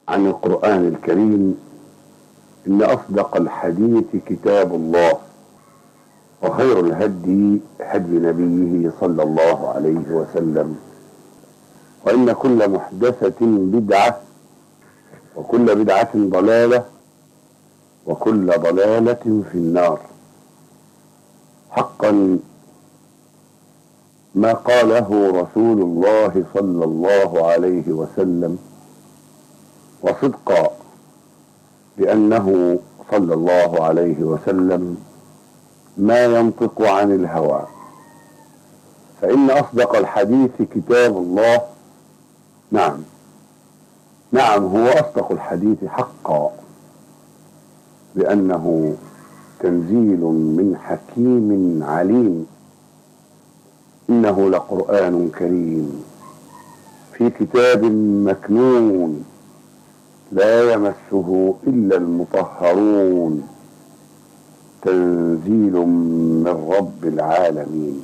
عن القرآن الكريم: إن أصدق الحديث كتاب الله، وخير الهدي هدي نبيه صلى الله عليه وسلم، وإن كل محدثة بدعة، وكل بدعة ضلالة، وكل ضلالة في النار. حقا ما قاله رسول الله صلى الله عليه وسلم، وصدقا، لأنه صلى الله عليه وسلم ما ينطق عن الهوى، فإن أصدق الحديث كتاب الله. نعم هو أصدق الحديث حقا، لأنه تنزيل من حكيم عليم. إنه لقرآن كريم في كتاب مكنون لا يمسه إلا المطهرون، تنزيل من رب العالمين.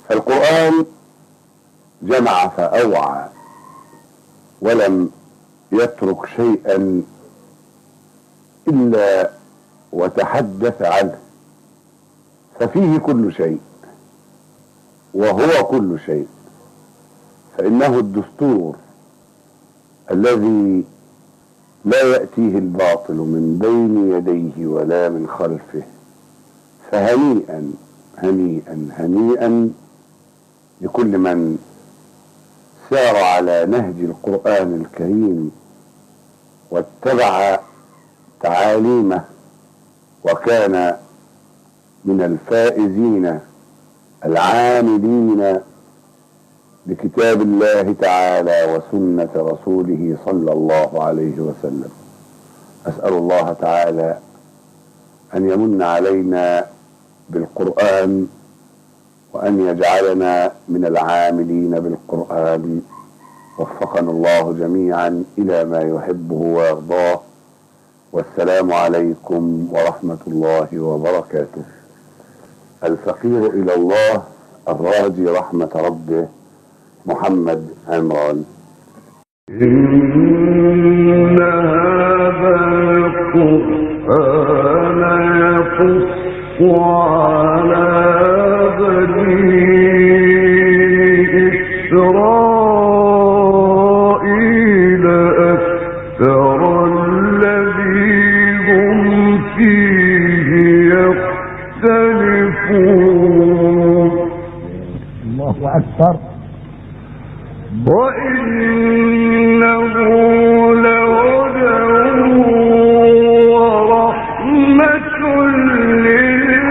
فالقرآن جمع فأوعى، ولم يترك شيئا إلا وتحدث عنه، ففيه كل شيء وهو كل شيء، فإنه الدستور الذي لا يأتيه الباطل من بين يديه ولا من خلفه. فهنيئا هنيئا هنيئا لكل من سار على نهج القرآن الكريم واتبع تعاليمه، وكان من الفائزين العاملين بكتاب الله تعالى وسنة رسوله صلى الله عليه وسلم. أسأل الله تعالى أن يمن علينا بالقرآن، وأن يجعلنا من العاملين بالقرآن. وفقنا الله جميعا إلى ما يحبه ويرضاه. والسلام عليكم ورحمة الله وبركاته. الفقير إلى الله الراجي رحمة ربه، محمد عمران. إن هذا القرآن يقص على بني إسرائيل أكثر الذي هم فيه يختلفون. الله أكبر. وإنه لهدى ورحمة للمؤمنين.